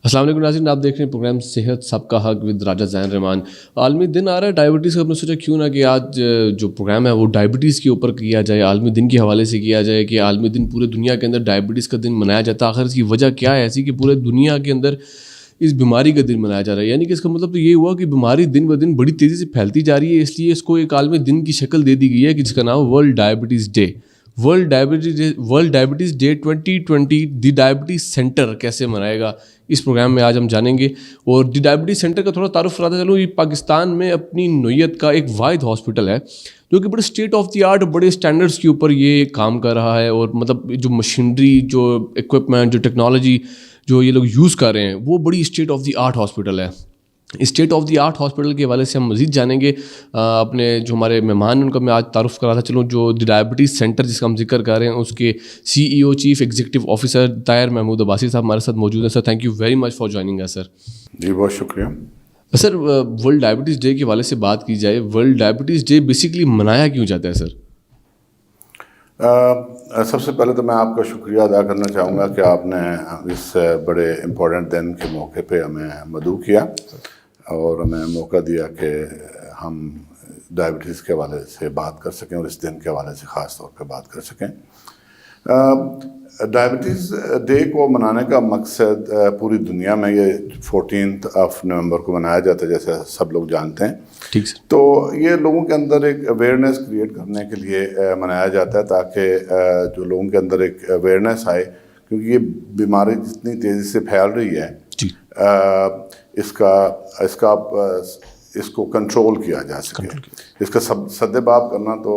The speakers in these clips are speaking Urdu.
السلام علیکم ناظرین، آپ دیکھ رہے ہیں پروگرام صحت سب کا حق ود راجہ زین رحمان۔ عالمی دن آ رہا ہے ڈائبٹیز کا، ہم نے سوچا کیوں نہ کہ آج جو پروگرام ہے وہ ڈائبٹیز کے اوپر کیا جائے، عالمی دن کے حوالے سے کیا جائے کہ عالمی دن پورے دنیا کے اندر ڈائبٹیز کا دن منایا جاتا ہے۔ آخر اس کی وجہ کیا ہے ایسی کہ پورے دنیا کے اندر اس بیماری کا دن منایا جا رہا ہے؟ یعنی کہ اس کا مطلب تو یہ ہوا کہ بیماری دن بہ دن بڑی تیزی سے پھیلتی جا رہی ہے، اس لیے اس کو ایک عالمی دن کی شکل دے دی گئی ہے کہ جس کا نام world diabetes day. World diabetes day 2020 دی ڈائبٹیز سینٹر کیسے منائے گا، اس پروگرام میں آج ہم جانیں گے۔ اور دی ڈائبٹیز سینٹر کا تھوڑا تعارف کراتا چلوں، یہ پاکستان میں اپنی نوعیت کا ایک واحد ہاسپٹل ہے جو کہ بڑے اسٹیٹ آف دی آرٹ، بڑے اسٹینڈرڈس کے اوپر یہ کام کر رہا ہے، اور مطلب جو مشینری، جو اکوپمنٹ، جو ٹیکنالوجی جو یہ لوگ یوز کر رہے ہیں وہ بڑی state of the art hospital ہے۔ State of the art hospital کے حوالے سے ہم مزید جانیں گے۔ اپنے جو ہمارے مہمان ہیں ان کا میں آج تعارف کراتا چلوں، جو دی ڈائبٹیز سینٹر جس کا ہم ذکر کر رہے ہیں اس کے CEO chief executive officer Tahir Mahmood Abbasi صاحب ہمارے ساتھ موجود ہیں۔ Sir thank you very much for joining اس سر۔ جی بہت شکریہ سر، ورلڈ ڈائبٹیز ڈے کے حوالے سے بات کی جائے، ورلڈ ڈائبٹیز ڈے بیسیکلی منایا کیوں جاتا ہے سر؟ سب سے پہلے تو میں آپ کا شکریہ ادا کرنا چاہوں گا کہ آپ نے اس بڑے امپورٹنٹ دن کے موقع پہ ہمیں مدعو کیا اور ہمیں موقع دیا کہ ہم ڈائبٹیز کے حوالے سے بات کر سکیں اور اس دن کے حوالے سے خاص طور پہ بات کر سکیں۔ ڈائبٹیز ڈے کو منانے کا مقصد پوری دنیا میں یہ 14 نومبر کو منایا جاتا ہے، جیسے سب لوگ جانتے ہیں۔ ٹھیک سر۔ تو یہ لوگوں کے اندر ایک اویئرنیس کریٹ کرنے کے لیے منایا جاتا ہے، تاکہ جو لوگوں کے اندر ایک اویئرنیس آئے، کیونکہ یہ بیماری جتنی تیزی سے پھیل رہی ہے اس کو کنٹرول کیا جا سکے۔ اس کا سدباب کرنا تو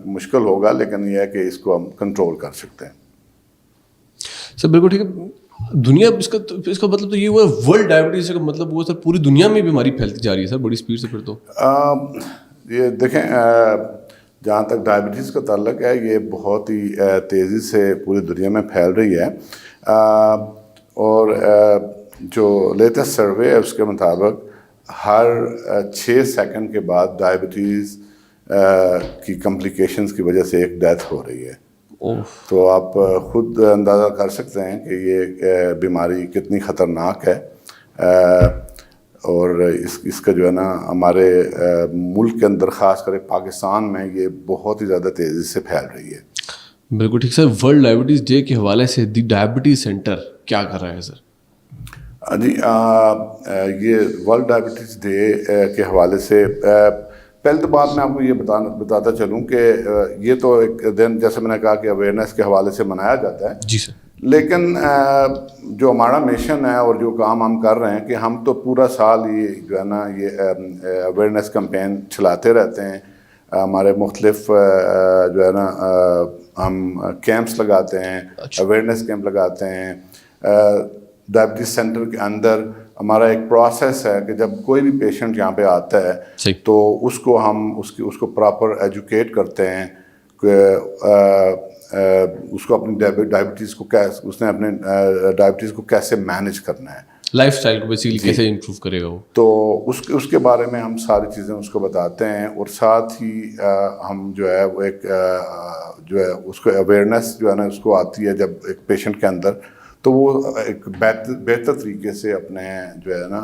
مشکل ہوگا، لیکن یہ ہے کہ اس کو ہم کنٹرول کر سکتے ہیں۔ سر بالکل ٹھیک ہے۔ دنیا اس کا مطلب تو یہ ہوا ورلڈ ڈائبٹیز کا مطلب ہوا سر پوری دنیا میں بیماری پھیلتی جا رہی ہے سر بڑی اسپیڈ سے۔ پھر تو یہ دیکھیں، جہاں تک ڈائبٹیز کا تعلق ہے یہ بہت ہی تیزی سے پوری دنیا میں پھیل رہی ہے، اور جو لیٹسٹ سروے ہے اس کے مطابق ہر 6 سیکنڈ کے بعد ڈائبٹیز کی کمپلیکیشنز کی وجہ سے ایک ڈیتھ ہو رہی ہے۔ تو آپ خود اندازہ کر سکتے ہیں کہ یہ بیماری کتنی خطرناک ہے، اور اس کا جو ہے نا ہمارے ملک کے اندر خاص کر پاکستان میں یہ بہت ہی زیادہ تیزی سے پھیل رہی ہے۔ بالکل ٹھیک سر۔ ورلڈ ڈائبٹیز ڈے کے حوالے سے دی ڈائبٹیز سینٹر کیا کر رہا ہے سر؟ جی، یہ ورلڈ ڈائبٹیز ڈے کے حوالے سے پہلے تو بات میں آپ کو یہ بتاتا چلوں کہ یہ تو ایک دن جیسے میں نے کہا کہ اویئرنیس کے حوالے سے منایا جاتا ہے۔ جی سر۔ لیکن جو ہمارا مشن ہے اور جو کام ہم کر رہے ہیں کہ ہم تو پورا سال یہ جو ہے نا یہ اویئرنیس کمپین چلاتے رہتے ہیں۔ ہمارے مختلف جو ہے نا ہم کیمپس لگاتے ہیں، اویئرنیس کیمپ لگاتے ہیں۔ ڈائبٹیز سینٹر کے اندر ہمارا ایک پروسیس ہے کہ جب کوئی بھی پیشنٹ یہاں پہ آتا ہے تو اس کو ہم اس کو پراپر ایجوکیٹ کرتے ہیں کہ اس کو اپنی ڈائبٹیز کو اس نے اپنے ڈائبٹیز کو کیسے مینیج کرنا ہے، لائف اسٹائل کو بیسیکلی کیسے امپروو کرے گا وہ۔ تو اس کے بارے میں ہم ساری چیزیں اس کو بتاتے ہیں، اور ساتھ ہی ہم جو ہے وہ ایک جو ہے اس کو اویئرنیس جو ہے نا اس کو آتی ہے جب ایک پیشنٹ کے اندر، تو وہ ایک بہتر طریقے سے اپنے جو ہے نا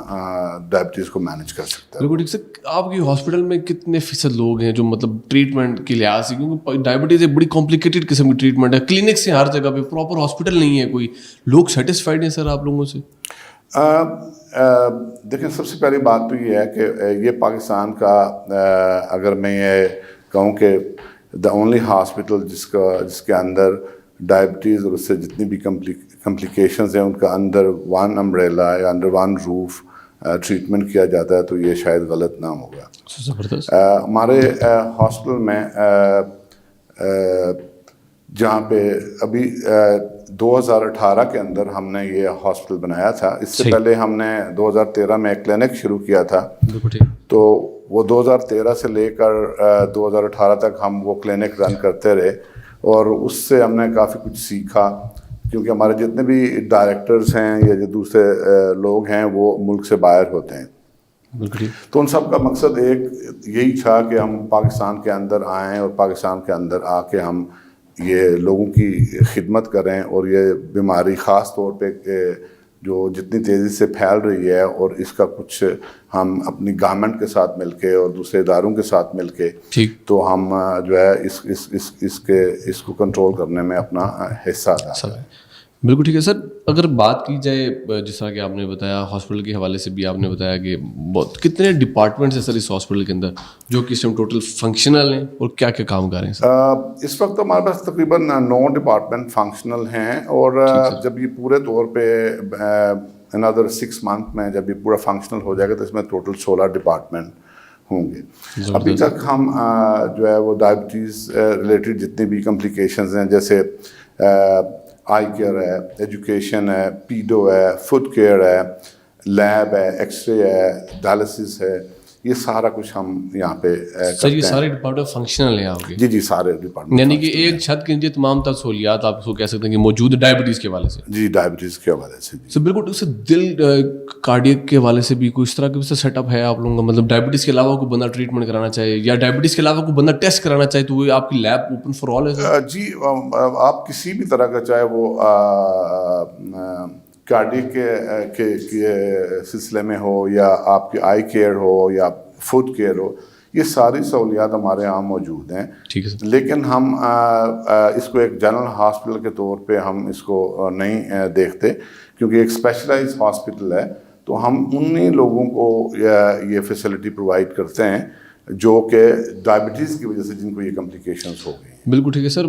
ڈائبٹیز کو مینیج کر سکتا ہے۔ بالکل ٹھیک سر۔ آپ کی ہاسپٹل میں کتنے فیصد لوگ ہیں جو مطلب ٹریٹمنٹ کے لحاظ سے، کیونکہ ڈائبٹیز ایک بڑی کمپلیکیٹڈ قسم کی ٹریٹمنٹ ہے، کلینکس ہیں ہر جگہ پہ، پراپر ہاسپٹل نہیں ہے کوئی، لوگ سیٹسفائڈ ہیں سر آپ لوگوں سے؟ دیکھیں، سب سے پہلی بات تو یہ ہے کہ یہ پاکستان کا اگر میں یہ کہوں کہ دا اونلی ہاسپٹل جس کے اندر ڈائبٹیز اور اس سے جتنی بھی کمپلیکیشنز ہیں ان کا انڈر ون امبریلا یا انڈر ون روف ٹریٹمنٹ کیا جاتا ہے، تو یہ شاید غلط نہ ہوگا۔ زبردست۔ ہمارے ہاسپٹل میں جہاں پہ ابھی 2018 کے اندر ہم نے یہ ہاسپٹل بنایا تھا، اس سے پہلے ہم نے 2013 میں ایک کلینک شروع کیا تھا، تو وہ 2013 سے لے کر 2018 تک ہم وہ کلینک رن کرتے رہے، اور اس سے ہم نے کافی کچھ سیکھا، کیونکہ ہمارے جتنے بھی ڈائریکٹرز ہیں یا جو دوسرے لوگ ہیں وہ ملک سے باہر ہوتے ہیں، تو ان سب کا مقصد ایک یہی تھا کہ ہم پاکستان کے اندر آئیں اور پاکستان کے اندر آ کے ہم یہ لوگوں کی خدمت کریں، اور یہ بیماری خاص طور پہ جو جتنی تیزی سے پھیل رہی ہے، اور اس کا کچھ ہم اپنی گورنمنٹ کے ساتھ مل کے اور دوسرے اداروں کے ساتھ مل کے تو ہم جو ہے اس کو کنٹرول کرنے میں اپنا حصہ ادا کریں. بالکل ٹھیک ہے سر. اگر بات کی جائے جس طرح کہ آپ نے بتایا ہاسپٹل کے حوالے سے بھی آپ نے بتایا کہ کتنے ڈپارٹمنٹس ہیں سر اس ہاسپٹل کے اندر جو کہ اس ٹائم ٹوٹل فنکشنل ہیں اور کیا کیا کام کر رہے ہیں سر؟ اس وقت ہمارے پاس تقریباً 9 ڈپارٹمنٹ فنکشنل ہیں، اور جب یہ پورے طور پہ another 6 month میں جب یہ پورا فنکشنل ہو جائے گا تو اس میں ٹوٹل 16 ڈپارٹمنٹ ہوں گے. ابھی تک ہم جو ہے وہ ڈائبٹیز ریلیٹڈ جتنی بھی کمپلیکیشنز ہیں، جیسے آئی کیئر ہے، ایجوکیشن ہے، پیڈو ہے، فوڈ کیئر ہے، لیب ہے، ایکس رے ہے، ڈائلسس ہے، یہ سارا کچھ ہم یہاں پہ سر یہ سارے ڈپارٹمنٹ فنکشنل ہیں آپ کے؟ جی سارے ڈپارٹمنٹ، یعنی کہ ایک چھت کے نیچے تمام تر سہولیات آپ اس کو کہہ سکتے ہیں کہ موجود ہے ڈائبٹیز کے حوالے سے؟ جی ڈائبٹیز کے حوالے سے. سر بالکل. اس سے دل کارڈیک کے حوالے سے بھی کوئی اس طرح کا سیٹ اپ ہے آپ لوگوں کا؟ مطلب ڈائبٹیز کے علاوہ کوئی بندہ ٹریٹمنٹ کرانا چاہے یا ڈائبٹیز کے علاوہ کوئی بندہ ٹیسٹ کرانا چاہے تو وہ آپ کی لیب اوپن فار آل ہے؟ جی آپ کسی بھی طرح کا، چاہے وہ کارڈیک کے سلسلے میں ہو یا آپ کی آئی کیئر ہو یا فوڈ کیئر ہو، یہ ساری سہولیات ہمارے یہاں موجود ہیں. ٹھیک ہے سر. لیکن ہم اس کو ایک جنرل ہاسپٹل کے طور پہ ہم اس کو نہیں دیکھتے، کیونکہ ایک اسپیشلائز ہاسپٹل ہے، تو ہم انہی لوگوں کو یہ فیسلٹی پرووائڈ کرتے ہیں جو کہ ڈائبٹیز کی وجہ سے جن کو یہ کمپلیکیشنز ہو گئی. بالکل ٹھیک ہے sir.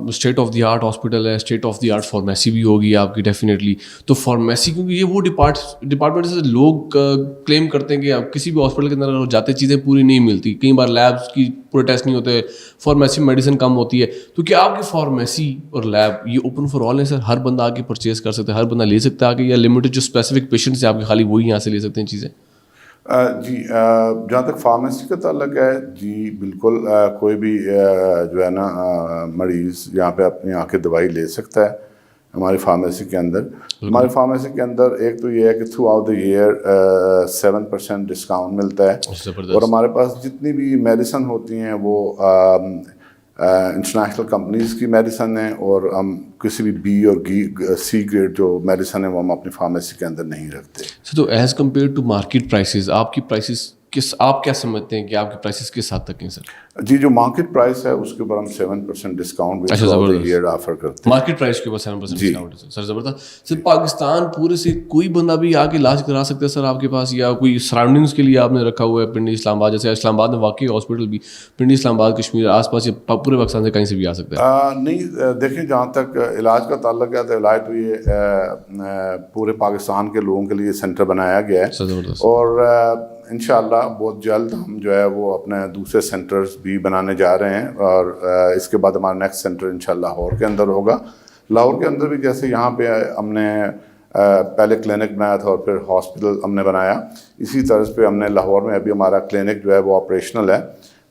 State of the art hospital ہے، state of the art pharmacy بھی ہوگی آپ کی ڈیفینیٹلی. تو فارمیسی کیونکہ یہ وہ ڈپارٹمنٹ سے لوگ کلیم کرتے ہیں کہ آپ کسی بھی ہاسپٹل کے اندر جاتے چیزیں پوری نہیں ملتی، کئی بار لیبس کی پورے ٹیسٹ نہیں ہوتے، فارمیسی میڈیسن کم ہوتی ہے. تو کیا آپ کی فارمیسی اور لیب یہ اوپن فار آل ہے سر؟ ہر بندہ آ کے پرچیز کر سکتا ہے، ہر بندہ لے سکتا ہے آ کے، یا لمیٹڈ جو اسپیسیفک پیشنٹس ہیں آپ کے خالی وہی یہاں سے لے سکتے ہیں چیزیں؟ جی جہاں تک فارمیسی کا تعلق ہے، جی بالکل کوئی بھی جو ہے نا مریض یہاں پہ اپنی آ کے دوائی لے سکتا ہے ہماری فارمیسی کے اندر. ہماری فارمیسی کے اندر ایک تو یہ ہے کہ throughout the year 7% discount ملتا ہے، اور ہمارے پاس جتنی بھی میڈیسن ہوتی ہیں وہ انٹرنیشنل کمپنیز کی میڈیسن ہیں، اور ہم کسی بھی بی اور سی گریڈ جو میڈیسن ہے وہ ہم اپنی فارمیسی کے اندر نہیں رکھتے. تو as compare to market prices آپ کی پرائسز آپ کیا سمجھتے ہیں کہ آپ کی پرائسز کس حد تک ہیں سر؟ جی جو مارکیٹ پرائس ہے اس کے اوپر ہم 7% ڈسکاؤنٹ آفر کرتے ہیں. مارکیٹ پرائس کے اوپر 7% ڈسکاؤنٹ ہے سر؟ زبردست. سر پاکستان پورے سے کوئی بندہ بھی آ کے علاج کرا سکتا ہے سر آپ کے پاس، یا کوئی سراؤنڈنگس کے لیے آپ نے رکھا ہوا ہے پنڈی اسلام آباد جیسے اسلام آباد میں واقعی ہاسپٹل بھی پنڈی اسلام آباد کشمیر آس پاس یا پورے پاکستان سے کہیں سے بھی آ سکتا ہے؟ نہیں دیکھیں، جہاں تک علاج کا تعلق ہے تو علاج تو یہ پورے پاکستان کے لوگوں کے لیے سینٹر بنایا گیا ہے، اور انشاءاللہ بہت جلد ہم جو ہے وہ اپنے دوسرے سینٹرز بھی بنانے جا رہے ہیں، اور اس کے بعد ہمارا نیکسٹ سینٹر انشاءاللہ لاہور کے اندر ہوگا. لاہور کے اندر بھی جیسے یہاں پہ ہم نے پہلے کلینک بنایا تھا اور پھر ہاسپٹل ہم نے بنایا، اسی طرز پہ ہم نے لاہور میں ابھی ہمارا کلینک جو ہے وہ آپریشنل ہے،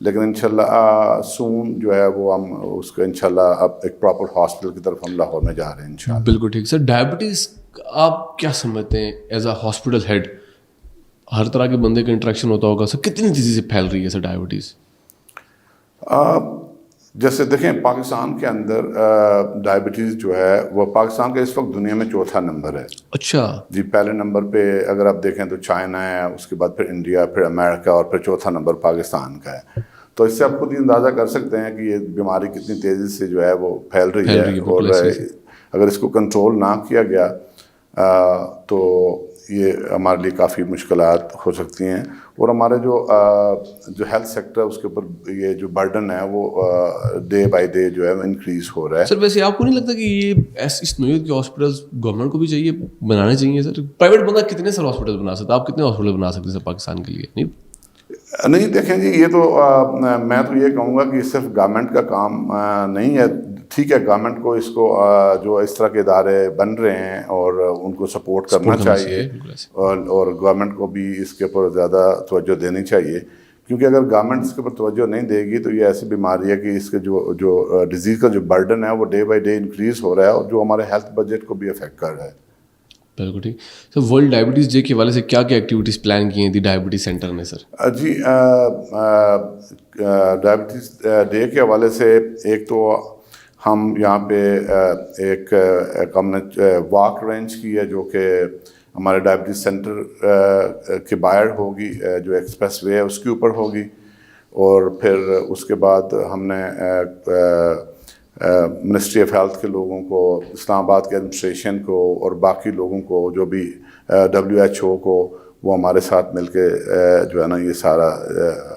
لیکن انشاءاللہ سون جو ہے وہ ہم اس کو انشاءاللہ اب ایک پراپر ہاسپٹل کی طرف ہم لاہور میں جا رہے ہیں انشاءاللہ. بالکل ٹھیک. سر ڈائبٹیز آپ کیا سمجھتے ہیں ایز اے ہاسپٹل ہیڈ؟ ہر طرح کے بندے کا انٹریکشن ہوتا ہوگا سر، کتنی تیزی سے پھیل رہی ہے سر ڈائبٹیز؟ جیسے دیکھیں پاکستان کے اندر ڈائبٹیز جو ہے وہ پاکستان کا اس وقت دنیا میں 4تھا نمبر ہے. اچھا جی پہلے نمبر پہ اگر آپ دیکھیں تو چائنا ہے، اس کے بعد پھر انڈیا، پھر امریکہ، اور پھر 4تھا نمبر پاکستان کا ہے. تو اس سے آپ خود ہی اندازہ کر سکتے ہیں کہ یہ بیماری کتنی تیزی سے جو ہے وہ پھیل رہی ہے، اور اگر اس کو کنٹرول نہ کیا گیا تو یہ ہمارے لیے کافی مشکلات ہو سکتی ہیں، اور ہمارے جو ہیلتھ سیکٹر ہے اس کے اوپر یہ جو برڈن ہے وہ ڈے بائی ڈے جو ہے وہ انکریز ہو رہا ہے. سر ویسے آپ کو نہیں لگتا کہ یہ اس نوعیت کے ہاسپٹلس گورنمنٹ کو بھی چاہیے بنانے چاہیے سر؟ پرائیویٹ بندہ کتنے سر ہاسپٹل بنا سکتا ہے؟ آپ کتنے ہاسپٹل بنا سکتے ہیں سر پاکستان کے لیے؟ نہیں دیکھیں جی، یہ تو میں تو یہ کہوں گا کہ صرف گورنمنٹ کا کام نہیں ہے. ٹھیک ہے، گورنمنٹ کو اس کو جو اس طرح کے ادارے بن رہے ہیں اور ان کو سپورٹ کرنا چاہیے، اور گورنمنٹ کو بھی اس کے اوپر زیادہ توجہ دینی چاہیے، کیونکہ اگر گورنمنٹ اس کے اوپر توجہ نہیں دے گی تو یہ ایسی بیماری ہے کہ اس کے جو ڈیزیز کا جو برڈن ہے وہ ڈے بائی ڈے انکریز ہو رہا ہے، اور جو ہمارے ہیلتھ بجٹ کو بھی افیکٹ کر رہا ہے. بالکل ٹھیک. سر ورلڈ ڈائبٹیز ڈے کے حوالے سے کیا کیا ایکٹیویٹیز پلان کی ہیں دی ڈائبٹیز سینٹر نے سر؟ جی ڈائبٹیز ڈے کے حوالے سے ایک تو ہم یہاں پہ ایک ہم نے واک رینج کی ہے جو کہ ہمارے ڈائبٹیز سینٹر کے باہر ہوگی، جو ایکسپریس وے ہے اس کے اوپر ہوگی. اور پھر اس کے بعد ہم نے منسٹری آف ہیلتھ کے لوگوں کو، اسلام آباد کے ایڈمنسٹریشن کو اور باقی لوگوں کو جو بھی WHO کو، وہ ہمارے ساتھ مل کے جو ہے نا یہ سارا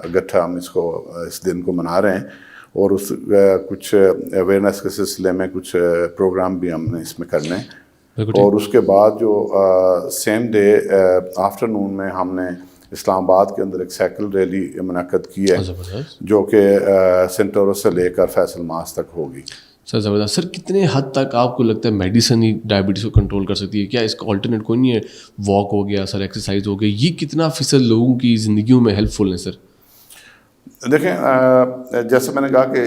اکٹھا ہم اس دن کو منا رہے ہیں. اور کچھ اویئرنیس کے سلسلے میں کچھ پروگرام بھی ہم نے اس میں کرنے ہیں. اور اس کے بعد جو سیم ڈے آفٹرنون میں ہم نے اسلام آباد کے اندر ایک سائیکل ریلی منعقد کی ہے جو کہ سینٹورو سے لے کر فیصل ماس تک ہوگی. سر زبردست. سر کتنے حد تک آپ کو لگتا ہے میڈیسن ہی ڈائبٹیز کو کنٹرول کر سکتی ہے؟ کیا اس کا آلٹرنیٹ کوئی نہیں ہے؟ واک ہو گیا سر، ایکسرسائز ہو گئی، یہ کتنا فیصد لوگوں کی زندگیوں میں ہیلپ فل ہے سر؟ دیکھیں، جیسے میں نے کہا کہ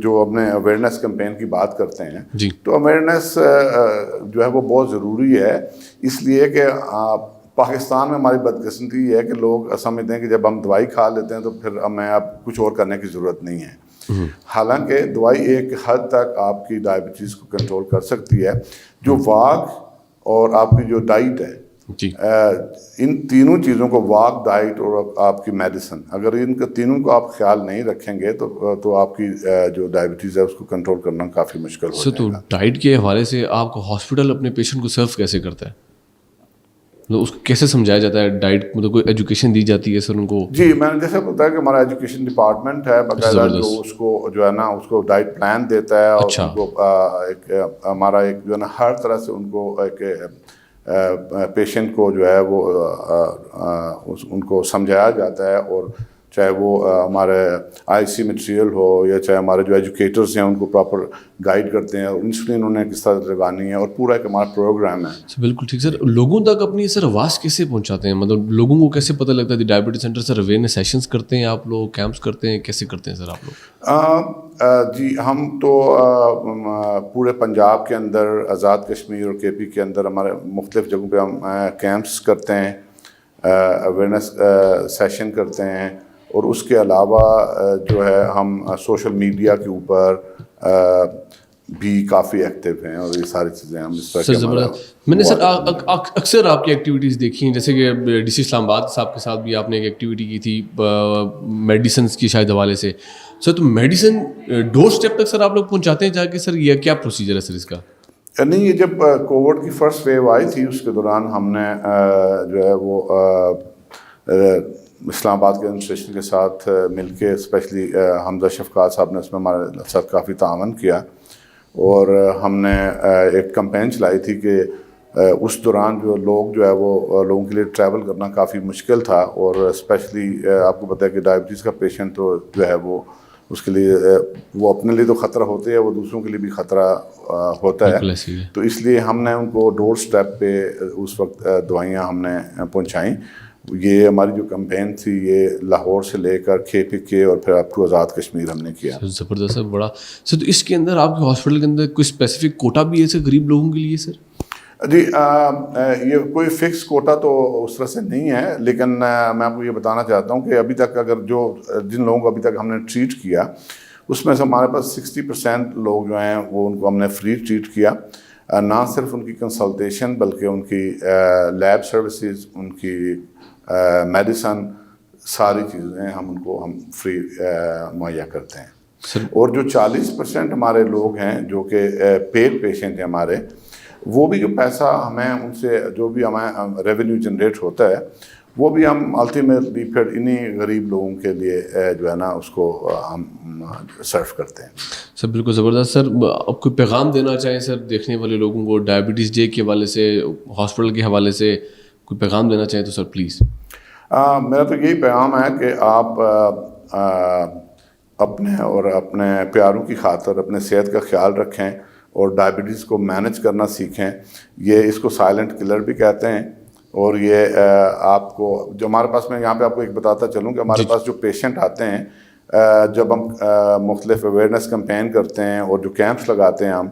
جو اپنے اویئرنیس کمپین کی بات کرتے ہیں جی، تو اویئرنیس جو ہے وہ بہت ضروری ہے، اس لیے کہ پاکستان میں ہماری بدقسمتی یہ ہے کہ لوگ سمجھتے ہیں کہ جب ہم دوائی کھا لیتے ہیں تو پھر ہمیں اب کچھ اور کرنے کی ضرورت نہیں ہے. حالانکہ دوائی ایک حد تک آپ کی ڈائبٹیز کو کنٹرول کر سکتی ہے. جو واک اور آپ کی جو ڈائٹ ہے، جی، ان تینوں چیزوں کو، واک، ڈائٹ اور آپ کی میڈیسن، اگر ان کے تینوں کو آپ خیال نہیں رکھیں گے تو آپ کی جو ڈائبٹیز ہے اس کو کنٹرول کرنا کافی مشکل ہو جائے گا. تو ڈائٹ کے حوالے سے آپ کو ہاسپٹل اپنے پیشنٹ کو سرو کیسے کرتا ہے؟ مطلب اس کو کیسے سمجھایا جاتا ہے ڈائٹ؟ مطلب کوئی ایجوکیشن دی جاتی ہے سر ان کو؟ جی، میں نے جیسے بتایا کہ ہمارا ایجوکیشن ڈپارٹمنٹ ہے باقاعدہ جو اس کو جو ہے نا اس کو ڈائٹ پلان دیتا ہے. اور ان کو ہمارا ایک جو ہے نا ہر طرح سے ان کو ایک پیشنٹ کو جو ہے وہ ان کو سمجھایا جاتا ہے. اور چاہے وہ ہمارے IC مٹیریل ہو یا چاہے ہمارے جو ایجوکیٹرز ہیں ان کو پراپر گائیڈ کرتے ہیں. انسولین انہیں کس طرح لگانی ہے اور پورا ایک ہمارا پروگرام ہے. بالکل ٹھیک. سر لوگوں تک اپنی سر آواز کیسے پہنچاتے ہیں؟ مطلب لوگوں کو کیسے پتہ لگتا ہے ڈائبٹیز سینٹر سر اویئرنیس سیشنز کرتے ہیں آپ لوگ، کیمپس کرتے ہیں، کیسے کرتے ہیں سر آپ لوگ؟ جی، ہم تو پورے پنجاب کے اندر، آزاد کشمیر اور KP کے اندر ہمارے مختلف جگہوں پہ ہم کیمپس کرتے ہیں، اویئرنیس سیشن کرتے ہیں. اور اس کے علاوہ جو ہے ہم سوشل میڈیا کے اوپر بھی کافی ایکٹیو ہیں اور یہ ساری چیزیں ہم اس طرح. زبردست. میں نے سر اکثر آپ کی ایکٹیویٹیز دیکھی ہیں، جیسے کہ DC اسلام آباد صاحب کے ساتھ بھی آپ نے ایک ایکٹیویٹی کی تھی میڈیسنس کی شاید حوالے سے. سر تو میڈیسن ڈور اسٹیپ تک سر آپ لوگ پہنچاتے ہیں جا کے؟ سر یہ کیا پروسیجر ہے سر اس کا؟ نہیں، یہ جب کووڈ کی فرسٹ ویو آئی تھی اس کے دوران ہم نے جو ہے وہ اسلام آباد کے ایڈمنسٹریشن کے ساتھ مل کے، اسپیشلی حمزہ شفقات صاحب نے اس میں ہمارے ساتھ کافی تعاون کیا. اور ہم نے ایک کمپین چلائی تھی کہ اس دوران جو لوگ جو ہے وہ لوگوں کے لیے ٹریول کرنا کافی مشکل تھا. اور اسپیشلی آپ کو پتہ ہے کہ ڈائبٹیز کا پیشنٹ تو جو ہے وہ اس کے لیے وہ اپنے لیے تو خطرہ ہوتے ہیں، وہ دوسروں کے لیے بھی خطرہ ہوتا ہے. تو اس لیے ہم نے ان کو ڈور سٹیپ پہ اس وقت دوائیاں ہم نے پہنچائیں. یہ ہماری جو کمپین تھی یہ لاہور سے لے کر KPK اور پھر اپ ٹو آزاد کشمیر ہم نے کیا. زبردست. بڑا سر. تو اس کے اندر آپ کے ہاسپٹل کے اندر کوئی اسپیسیفک کوٹا بھی ہے سر غریب لوگوں کے لیے سر؟ جی، یہ کوئی فکس کوٹا تو اس طرح سے نہیں ہے، لیکن میں آپ کو یہ بتانا چاہتا ہوں کہ ابھی تک اگر جن لوگوں کو ابھی تک ہم نے ٹریٹ کیا اس میں سے ہمارے پاس 60% لوگ جو ہیں وہ ان کو ہم نے فری ٹریٹ کیا. نہ صرف ان کی کنسلٹیشن بلکہ ان کی لیب سروسز، ان کی میڈیسن، ساری چیزیں ہم فری مہیا کرتے ہیں. اور جو 40% ہمارے لوگ ہیں جو کہ پیڈ پیشنٹ ہیں ہمارے، وہ بھی جو پیسہ ہمیں ان سے جو بھی ہمیں ریونیو جنریٹ ہوتا ہے وہ بھی ہم الٹیمیٹلی پھر انہیں غریب لوگوں کے لیے جو ہے نا اس کو ہم سرو کرتے ہیں. سر بالکل زبردست. سر اب کوئی پیغام دینا چاہیں سر دیکھنے والے لوگوں کو ڈائبٹیز ڈے کے حوالے سے، ہاسپٹل کے حوالے سے کوئی پیغام دینا چاہیں تو سر پلیز. میرا تو یہی پیغام ہے کہ آپ اپنے اور اپنے پیاروں کی خاطر اپنے صحت کا خیال رکھیں اور ڈائبٹیز کو مینج کرنا سیکھیں. اس کو سائلنٹ کلر بھی کہتے ہیں. اور یہ آپ کو جو ہمارے پاس، میں یہاں پہ آپ کو ایک بتاتا چلوں کہ ہمارے پاس جو پیشنٹ آتے ہیں جب ہم مختلف اویئرنیس کمپین کرتے ہیں اور جو کیمپس لگاتے ہیں ہم،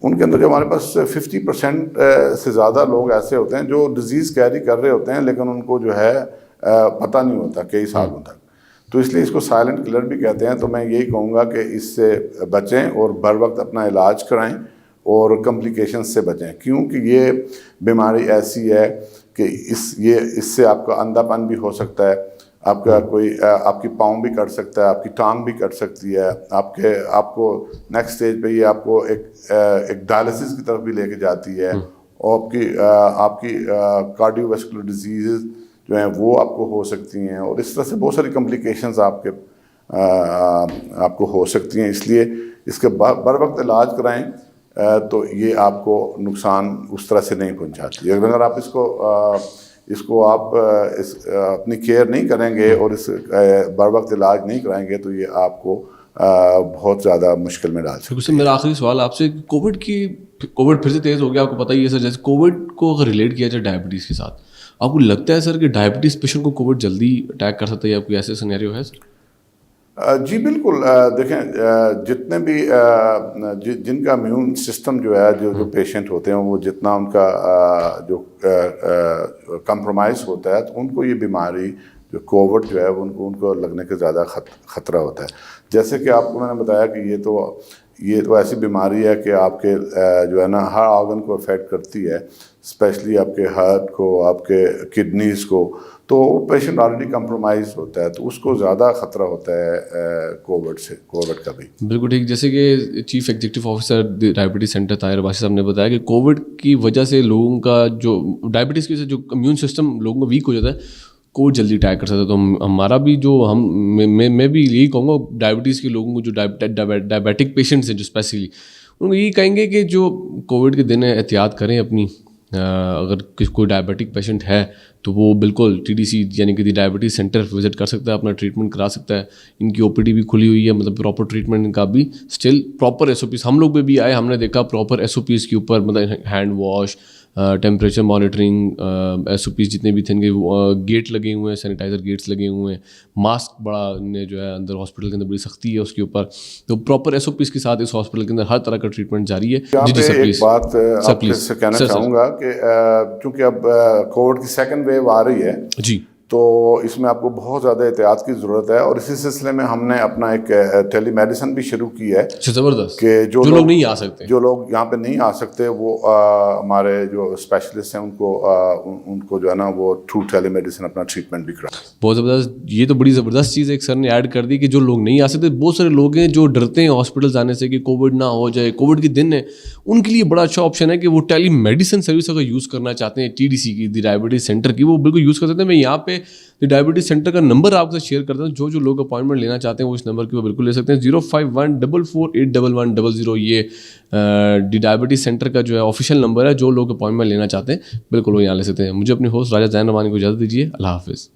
ان کے اندر جو ہمارے پاس 50% سے زیادہ لوگ ایسے ہوتے ہیں جو ڈیزیز کیری کر رہے ہوتے ہیں لیکن ان کو جو ہے پتہ نہیں ہوتا کئی سالوں تک. تو اس لیے اس کو سائلنٹ کلر بھی کہتے ہیں. تو میں یہی کہوں گا کہ اس سے بچیں اور بر وقت اپنا علاج کرائیں اور کمپلیکیشنز سے بچیں, کیونکہ یہ بیماری ایسی ہے کہ اس سے آپ کا اندھا پن بھی ہو سکتا ہے, آپ کا آپ کی پاؤں بھی کٹ سکتا ہے, آپ کی ٹانگ بھی کٹ سکتی ہے, آپ کو نیکسٹ اسٹیج پہ یہ آپ کو ایک ڈائلسس کی طرف بھی لے کے جاتی ہے, اور آپ کی کارڈیو ویسکولر ڈیزیزز جو ہیں وہ آپ کو ہو سکتی ہیں, اور اس طرح سے بہت ساری کمپلیکیشنز آپ کو ہو سکتی ہیں. اس لیے اس کے بر وقت علاج کرائیں تو یہ آپ کو نقصان اس طرح سے نہیں پہنچاتی. اگر آپ اس کو آپ اپنی کیئر نہیں کریں گے اور اس بر وقت علاج نہیں کرائیں گے تو یہ آپ کو بہت زیادہ مشکل میں ڈال سکتے ہیں. میرا آخری سوال آپ سے, کووڈ پھر سے تیز ہو گیا, آپ کو پتہ ہی ہے سر, جیسے کووڈ کو اگر ریلیٹ کیا جائے ڈائبٹیز کے ساتھ, آپ کو لگتا ہے سر کہ ڈائبٹیز پیشنٹ کو کووڈ جلدی اٹیک کر سکتا ہے, یا کوئی ایسے سینیریو ہے سر؟ جی بالکل. دیکھیں جتنے بھی جن کا امیون سسٹم جو ہے جو پیشنٹ ہوتے ہیں وہ جتنا ان کا جو کمپرومائز ہوتا ہے تو ان کو یہ بیماری جو کووڈ جو ہے ان کو لگنے کا زیادہ خطرہ ہوتا ہے. جیسے کہ آپ کو میں نے بتایا کہ یہ تو ایسی بیماری ہے کہ آپ کے جو ہے نا ہر آرگن کو افیکٹ کرتی ہے, اسپیشلی آپ کے ہارٹ کو, آپ کے کڈنیز کو. تو وہ پیشنٹ آلریڈی کمپرومائز ہوتا ہے تو اس کو زیادہ خطرہ ہوتا ہے کووڈ کا بھی. بالکل ٹھیک. جیسے کہ chief executive officer diabetes centre Tahir Abbasi صاحب نے بتایا کہ کووڈ کی وجہ سے لوگوں کا جو ڈائبٹیز کی وجہ سے جو امیون سسٹم لوگوں کا ویک ہو جاتا ہے, کووڈ جلدی اٹیک کر سکتا ہے. تو ہمارا بھی جو میں بھی یہی کہوں گا ڈائبٹیز کے لوگوں کو, جو ڈائبیٹک پیشنٹس ہیں جو اسپیشلی, ان کو یہی کہیں گے کہ جو کووڈ کے دن احتیاط کریں اپنی. اگر کوئی ڈائبیٹک پیشنٹ ہے تو وہ بالکل TDC یعنی کہ ڈائبٹیز سینٹر وزٹ کر سکتا ہے, اپنا ٹریٹمنٹ کرا سکتا ہے. ان کی OPD بھی کھلی ہوئی ہے, مطلب پراپر ٹریٹمنٹ کا بھی اسٹل پراپر SOPs. ہم لوگ بھی آئے, ہم نے دیکھا پراپر SOPs کے اوپر, مطلب hand wash, temperature monitoring, SOPs جتنے بھی تھے ان کے گیٹ لگے ہوئے ہیں, سینیٹائزر گیٹس لگے ہوئے ہیں, ماسک بڑا نے جو ہے اندر ہاسپٹل کے اندر بڑی سختی ہے اس کے اوپر. تو پراپر SOPs کے ساتھ اس ہاسپٹل کے اندر ہر طرح کا ٹریٹمنٹ جاری ہے. جی سر پلیز. ایک بات آپ سے کہنا چاہوں گا کہ چونکہ اب کووڈ کی سیکنڈ ویو آ رہی ہے جی, تو اس میں آپ کو بہت زیادہ احتیاط کی ضرورت ہے, اور اسی سلسلے میں ہم نے اپنا ایک ٹیلی میڈیسن بھی شروع کی ہے. زبردست. کہ جو لوگ نہیں آ سکتے, جو لوگ یہاں پہ نہیں آ سکتے, وہ ہمارے جو اسپیشلسٹ ہیں ان کو جو ہے نا وہ تھرو ٹیلی میڈیسن اپنا ٹریٹمنٹ بھی کرا. بہت زبردست. یہ تو بڑی زبردست چیز ایک سر نے ایڈ کر دی کہ جو لوگ نہیں آ سکتے, بہت سارے لوگ ہیں جو ڈرتے ہیں ہاسپٹل جانے سے کہ کووڈ نہ ہو جائے, کووڈ کے دن ہے, ان کے لیے بڑا اچھا آپشن ہے کہ وہ ٹیلی میڈیسن سروس اگر یوز کرنا چاہتے ہیں TDC کی, ڈائبٹیز سینٹر کی, وہ بالکل یوز کر سکتے ہیں. میں یہاں پہ ڈائبٹیز سینٹر کا نمبر آپ سے شیئر کرتا ہوں, جو لوگ اپوائنٹمنٹ لینا چاہتے ہیں وہ اس نمبر کی وہ بالکل لے سکتے ہیں. 05144811100 یہ ڈائبٹیز سینٹر کا جو ہے آفیشیل نمبر ہے. جو لوگ اپوائنٹمنٹ لینا چاہتے ہیں بالکل وہ یہاں لے سکتے ہیں. مجھے اپنی ہوسٹ راجہ زین رحمانی کو اجازت دیجیے. اللہ حافظ.